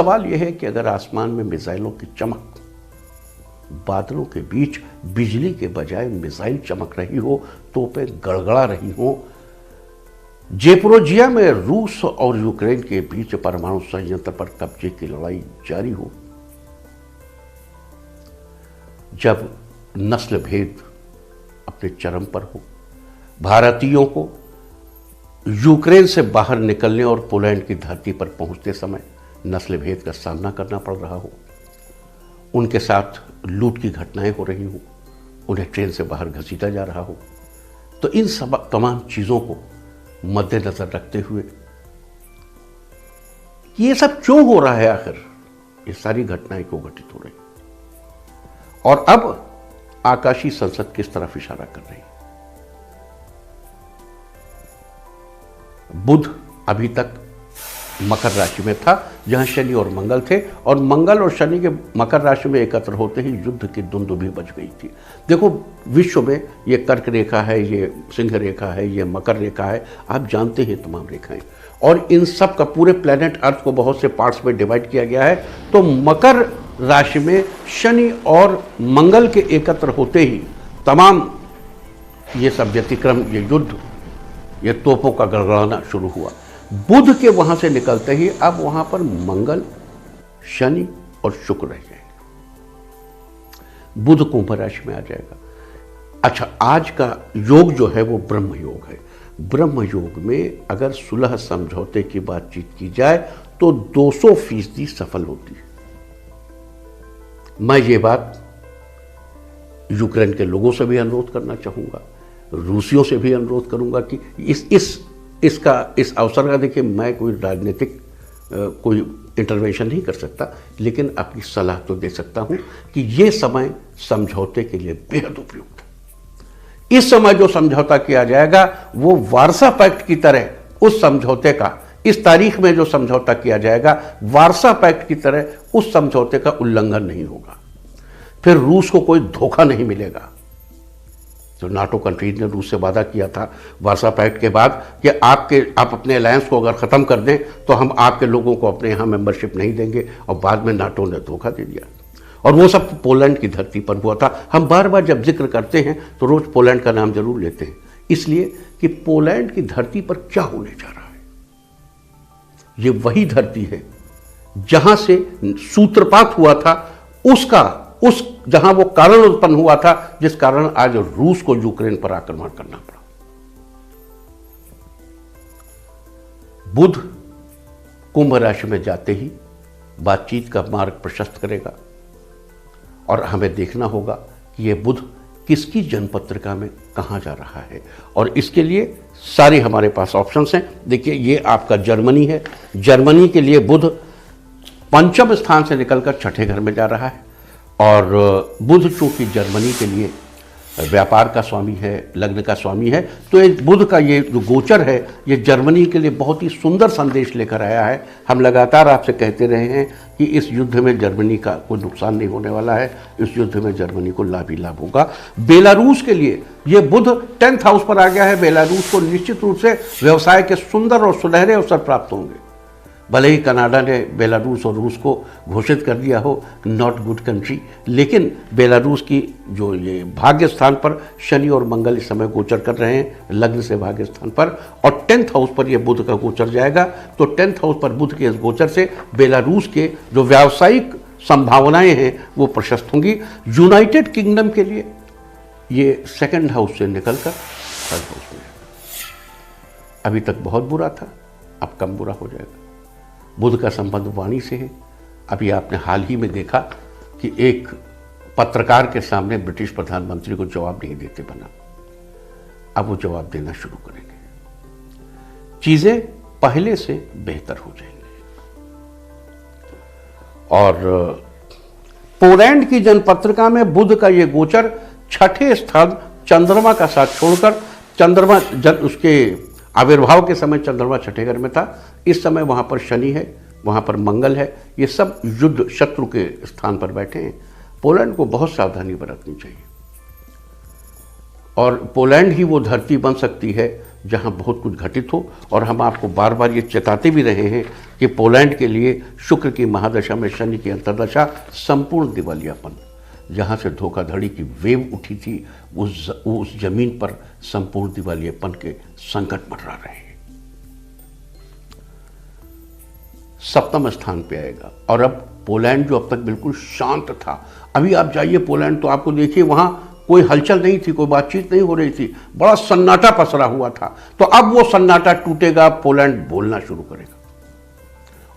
सवाल यह है कि अगर आसमान में मिसाइलों की चमक, बादलों के बीच बिजली के बजाय मिसाइल चमक रही हो, तोपें गड़गड़ा रही हो, जेपोरोजिया में रूस और यूक्रेन के बीच परमाणु संयंत्र पर कब्जे की लड़ाई जारी हो, जब नस्ल भेद अपने चरम पर हो, भारतीयों को यूक्रेन से बाहर निकलने और पोलैंड की धरती पर पहुंचते समय नस्ल भेद का सामना करना पड़ रहा हो, उनके साथ लूट की घटनाएं हो रही हो, उन्हें ट्रेन से बाहर घसीटा जा रहा हो, तो इन सब तमाम चीज़ों को मद्देनजर रखते हुए ये सब क्यों हो रहा है, आखिर ये सारी घटनाएं क्यों घटित हो रही, और अब आकाशीय संसद किस तरफ इशारा कर रही है। बुध अभी तक मकर राशि में था, जहां शनि और मंगल थे, और मंगल और शनि के मकर राशि में एकत्र होते ही युद्ध की दुंदुभी बज गई थी। देखो, विश्व में ये कर्क रेखा है, ये सिंह रेखा है, ये मकर रेखा है, आप जानते हैं तमाम रेखाएं, और इन सब का पूरे प्लेनेट अर्थ को बहुत से पार्ट्स में डिवाइड किया गया है। तो मकर राशि में शनि और मंगल के एकत्र होते ही तमाम ये सब व्यतिक्रम, ये युद्ध, ये तोपों का गड़गड़ाना शुरू हुआ। बुध के वहां से निकलते ही अब वहां पर मंगल, शनि और शुक्र रह जाएंगे। बुध कुंभ राशि में आ जाएगा। अच्छा, आज का योग जो है वो ब्रह्म योग है। ब्रह्म योग में अगर सुलह समझौते की बातचीत की जाए तो 200% सफल होती है। मैं ये बात यूक्रेन के लोगों से भी अनुरोध करना चाहूंगा, रूसियों से भी अनुरोध करूंगा कि इस अवसर का, देखिए मैं कोई राजनीतिक कोई इंटरवेंशन नहीं कर सकता, लेकिन अपनी सलाह तो दे सकता हूं कि ये समय समझौते के लिए बेहद उपयुक्त है। इस समय जो समझौता किया जाएगा वो वारसा पैक्ट की तरह, उस समझौते का, इस तारीख में जो समझौता किया जाएगा वारसा पैक्ट की तरह उस समझौते का उल्लंघन नहीं होगा। फिर रूस को कोई धोखा नहीं मिलेगा। जो नाटो कंट्रीज ने रूस से वादा किया था वारसा पैक्ट के बाद कि आप अपने अलायंस को अगर ख़त्म कर दें तो हम आपके लोगों को अपने यहाँ मेंबरशिप नहीं देंगे, और बाद में नाटो ने धोखा दे दिया, और वो सब पोलैंड की धरती पर हुआ था। हम बार बार जब जिक्र करते हैं तो रोज़ पोलैंड का नाम जरूर लेते हैं, इसलिए कि पोलैंड की धरती पर क्या होने जा रहा है। ये वही धरती है जहां से सूत्रपात हुआ था, जहां वो कारण उत्पन्न हुआ था जिस कारण आज रूस को यूक्रेन पर आक्रमण करना पड़ा। बुध कुंभ राशि में जाते ही बातचीत का मार्ग प्रशस्त करेगा, और हमें देखना होगा कि यह बुध किसकी जन्मपत्रिका में कहां जा रहा है, और इसके लिए सारे हमारे पास ऑप्शंस हैं। देखिए, ये आपका जर्मनी है। जर्मनी के लिए बुध पंचम स्थान से निकलकर छठे घर में जा रहा है, और बुध चूंकि जर्मनी के लिए व्यापार का स्वामी है, लग्न का स्वामी है, तो ये बुध का ये जो गोचर है ये जर्मनी के लिए बहुत ही सुंदर संदेश लेकर आया है। हम लगातार आपसे कहते रहे हैं कि इस युद्ध में जर्मनी का कोई नुकसान नहीं होने वाला है, इस युद्ध में जर्मनी को लाभ ही लाभ होगा। बेलारूस के लिए ये बुध 10th हाउस पर आ गया है। बेलारूस को निश्चित रूप से व्यवसाय के सुंदर और सुनहरे अवसर प्राप्त होंगे। भले ही कनाडा ने बेलारूस और रूस को घोषित कर दिया हो नॉट गुड कंट्री, लेकिन बेलारूस की जो ये भाग्य स्थान पर शनि और मंगल इस समय गोचर कर रहे हैं, लग्न से भाग्य स्थान पर, और 10th हाउस पर ये बुध का गोचर जाएगा। तो 10th हाउस पर बुध के इस गोचर से बेलारूस के जो व्यावसायिक संभावनाएं हैं वो प्रशस्त होंगी। यूनाइटेड किंगडम के लिए ये 2nd हाउस से निकलकर 3rd हाउस में, अभी तक बहुत बुरा था, अब कम बुरा हो जाएगा। बुध का संबंध वाणी से है। अभी आपने हाल ही में देखा कि एक पत्रकार के सामने ब्रिटिश प्रधानमंत्री को जवाब नहीं देते बना, अब वो जवाब देना शुरू करेंगे, चीजें पहले से बेहतर हो जाएंगी। और पोलैंड की जनपत्रिका में बुध का ये गोचर छठे स्थान चंद्रमा का साथ छोड़कर, चंद्रमा उसके आविर्भाव के समय चंद्रमा छठे घर में था, इस समय वहां पर शनि है, वहां पर मंगल है, ये सब युद्ध शत्रु के स्थान पर बैठे हैं। पोलैंड को बहुत सावधानी बरतनी चाहिए, और पोलैंड ही वो धरती बन सकती है जहां बहुत कुछ घटित हो। और हम आपको बार बार ये चेताते भी रहे हैं कि पोलैंड के लिए शुक्र की महादशा में शनि की अंतर्दशा संपूर्ण दिवालियापन, जहां से धोखाधड़ी की वेव उठी थी, उस जमीन पर संपूर्ण दिवालियापन के संकट मंडरा रहे हैं। सप्तम स्थान पे आएगा। और अब पोलैंड जो अब तक बिल्कुल शांत था, अभी आप जाइए पोलैंड तो आपको देखिए वहां कोई हलचल नहीं थी, कोई बातचीत नहीं हो रही थी, बड़ा सन्नाटा पसरा हुआ था। तो अब वो सन्नाटा टूटेगा, पोलैंड बोलना शुरू करेगा।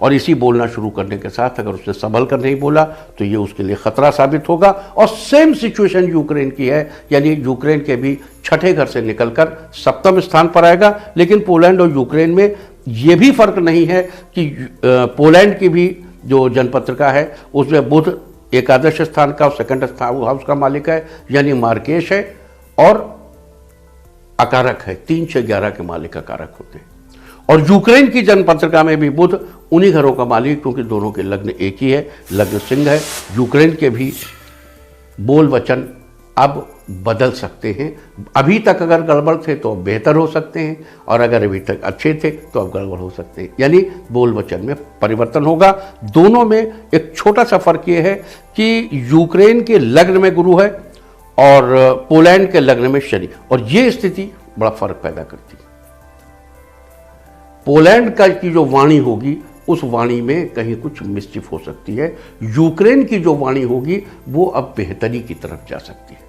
और इसी बोलना शुरू करने के साथ अगर उसने संभल कर नहीं बोला तो ये उसके लिए खतरा साबित होगा। और सेम सिचुएशन यूक्रेन की है, यानी यूक्रेन के भी छठे घर से निकलकर सप्तम स्थान पर आएगा। लेकिन पोलैंड और यूक्रेन में ये भी फर्क नहीं है कि पोलैंड की भी जो जनपत्रिका है उसमें बुध एकादश स्थान का और सेकंड हाउस का मालिक है, यानी मार्केश है और अकारक है। 3, 6, 11 के मालिक अकारक होते हैं। और यूक्रेन की जनपत्रिका में भी बुध उन्हीं घरों का मालिक, क्योंकि दोनों के लग्न एक ही है, लग्न सिंह है। यूक्रेन के भी बोल वचन अब बदल सकते हैं। अभी तक अगर गड़बड़ थे तो अब बेहतर हो सकते हैं, और अगर अभी तक अच्छे थे तो अब गड़बड़ हो सकते हैं, यानी बोल वचन में परिवर्तन होगा। दोनों में एक छोटा सा फर्क ये है कि यूक्रेन के लग्न में गुरु है और पोलैंड के लग्न में शनि, और ये स्थिति बड़ा फर्क पैदा करती है। पोलैंड का की जो वाणी होगी उस वाणी में कहीं कुछ मिस्चिफ हो सकती है। यूक्रेन की जो वाणी होगी वो अब बेहतरी की तरफ जा सकती है।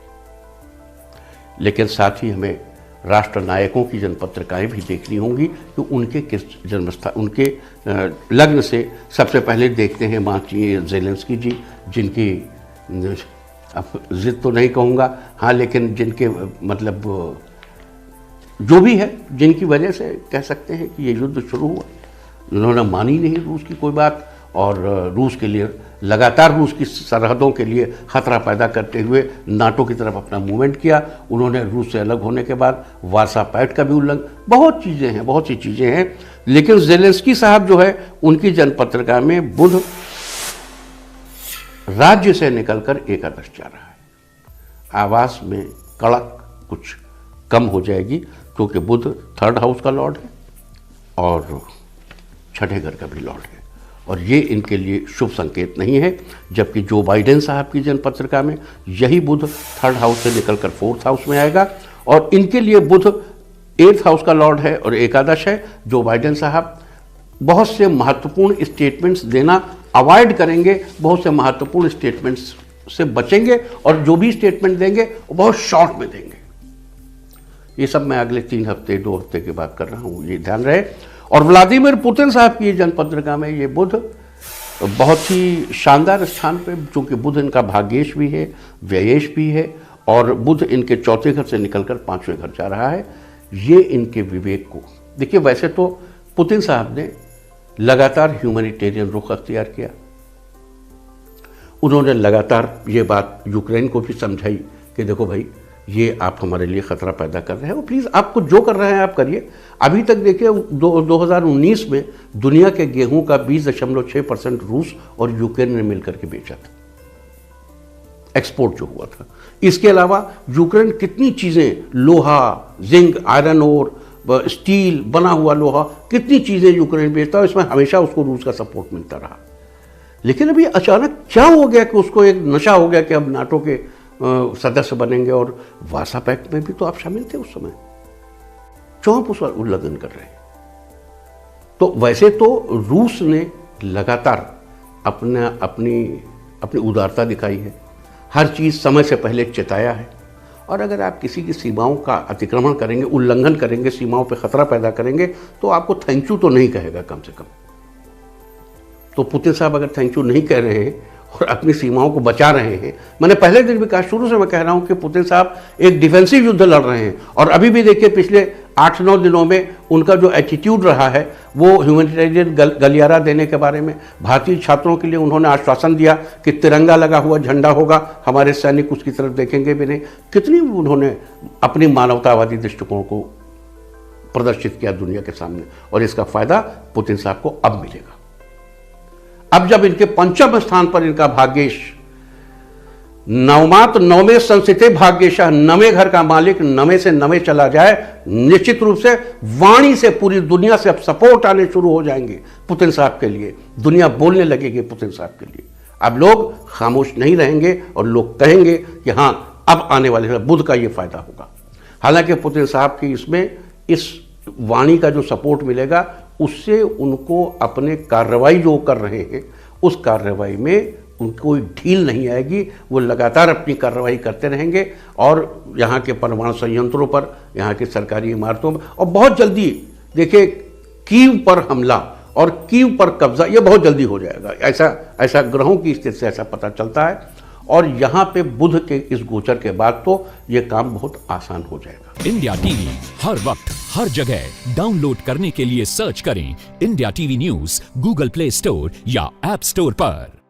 लेकिन साथ ही हमें राष्ट्र नायकों की जनपत्रिकाएं भी देखनी होंगी कि उनके किस जन्मस्थान, उनके लग्न से सबसे पहले देखते हैं मांची ज़ेलेंस्की जी, जिनकी अब जिद तो नहीं कहूँगा, हाँ, लेकिन जिनके मतलब जो भी है, जिनकी वजह से कह सकते हैं कि ये युद्ध शुरू हुआ। उन्होंने मानी नहीं रूस की कोई बात, और रूस के लिए लगातार रूस की सरहदों के लिए खतरा पैदा करते हुए नाटो की तरफ अपना मूवमेंट किया। उन्होंने रूस से अलग होने के बाद वार्सा पैक्ट का भी उल्लंघन, बहुत चीज़ें हैं, बहुत सी चीज़ें हैं। लेकिन ज़ेलेंस्की साहब जो है उनकी जनपत्रिका में बुध राज्य से निकलकर एकादश जा रहा है। आवास में कड़क कुछ कम हो जाएगी, क्योंकि बुध थर्ड हाउस का लॉर्ड है और छठे घर का भी लॉर्ड है, और ये इनके लिए शुभ संकेत नहीं है। जबकि जो बाइडेन साहब की जनपत्रिका में यही बुध थर्ड हाउस से निकलकर फोर्थ हाउस में आएगा, और इनके लिए बुध 8th हाउस का लॉर्ड है और एकादश है। जो बाइडेन साहब बहुत से महत्वपूर्ण स्टेटमेंट्स देना अवॉइड करेंगे, बहुत से महत्वपूर्ण स्टेटमेंट्स से बचेंगे, और जो भी स्टेटमेंट देंगे वो बहुत शॉर्ट में देंगे। ये सब मैं अगले 3 हफ्ते 2 हफ्ते की बात कर रहा हूँ, ये ध्यान रहे। और व्लादिमीर पुतिन साहब की जनपत्रिका में ये बुध बहुत ही शानदार स्थान पे, चूँकि बुध इनका भाग्येश भी है, व्ययेश भी है, और बुध इनके चौथे घर से निकलकर 5वें घर जा रहा है। ये इनके विवेक को देखिए। वैसे तो पुतिन साहब ने लगातार ह्यूमैनिटेरियन रुख अख्तियार किया। उन्होंने लगातार ये बात यूक्रेन को भी समझाई कि देखो भाई, ये आप हमारे लिए खतरा पैदा कर रहे हैं, और प्लीज़ आपको जो कर रहे हैं आप करिए। अभी तक देखिए 2019 में दुनिया के गेहूं का 20.6% रूस और यूक्रेन ने मिलकर के बेचा था, एक्सपोर्ट जो हुआ था। इसके अलावा यूक्रेन कितनी चीज़ें, लोहा, जिंक, आयरन ओर, स्टील, बना हुआ लोहा, कितनी चीज़ें यूक्रेन बेचता है, इसमें हमेशा उसको रूस का सपोर्ट मिलता रहा। लेकिन अभी अचानक क्या हो गया कि उसको एक नशा हो गया कि अब नाटो के सदस्य बनेंगे, और वार्सा पैक्ट में भी तो आप शामिल थे उस समय, क्यों आप उस उल्लंघन कर रहे हैं? तो वैसे तो रूस ने लगातार अपनी उदारता दिखाई है, हर चीज़ समय से पहले चेताया है। और अगर आप किसी की सीमाओं का अतिक्रमण करेंगे, उल्लंघन करेंगे, सीमाओं पर खतरा पैदा करेंगे, तो आपको थैंक यू तो नहीं कहेगा कम से कम। तो पुतिन साहब अगर थैंक यू नहीं कह रहे हैं और अपनी सीमाओं को बचा रहे हैं, मैंने पहले दिन भी कहा, शुरू से मैं कह रहा हूं कि पुतिन साहब एक डिफेंसिव युद्ध लड़ रहे हैं। और अभी भी देखिए पिछले 8-9 दिनों में उनका जो एटीट्यूड रहा है वो ह्यूमैनिटेरियन गलियारा देने के बारे में, भारतीय छात्रों के लिए उन्होंने आश्वासन दिया कि तिरंगा लगा हुआ झंडा होगा, हमारे सैनिक उसकी तरफ देखेंगे भी नहीं। कितनी उन्होंने अपनी मानवतावादी दृष्टिकोण को प्रदर्शित किया दुनिया के सामने, और इसका फायदा पुतिन साहब को अब मिलेगा। अब जब इनके 5वें स्थान पर इनका भाग्येश नवमात नवमे संस्थिते भाग्यशाह, नवे घर का मालिक नवे से नवे चला जाए, निश्चित रूप से वाणी से पूरी दुनिया से अब सपोर्ट आने शुरू हो जाएंगे पुतिन साहब के लिए। दुनिया बोलने लगेगी पुतिन साहब के लिए। अब लोग खामोश नहीं रहेंगे और लोग कहेंगे कि हाँ, अब आने वाले बुध का ये फायदा होगा। हालांकि पुतिन साहब की इसमें इस वाणी का जो सपोर्ट मिलेगा, उससे उनको अपने कार्रवाई जो कर रहे हैं उस कार्रवाई में उनको कोई ढील नहीं आएगी। वो लगातार अपनी कार्रवाई करते रहेंगे और यहाँ के परमाणु संयंत्रों पर, यहाँ की सरकारी इमारतों पर, और बहुत जल्दी देखिए कीव पर हमला और कीव पर कब्जा ये बहुत जल्दी हो जाएगा। ऐसा ग्रहों की स्थिति से ऐसा पता चलता है। और यहाँ पे बुध के इस गोचर के बाद तो ये काम बहुत आसान हो जाएगा। इंडिया टीवी हर वक्त हर जगह डाउनलोड करने के लिए सर्च करें India TV news Google play store या ऐप स्टोर पर।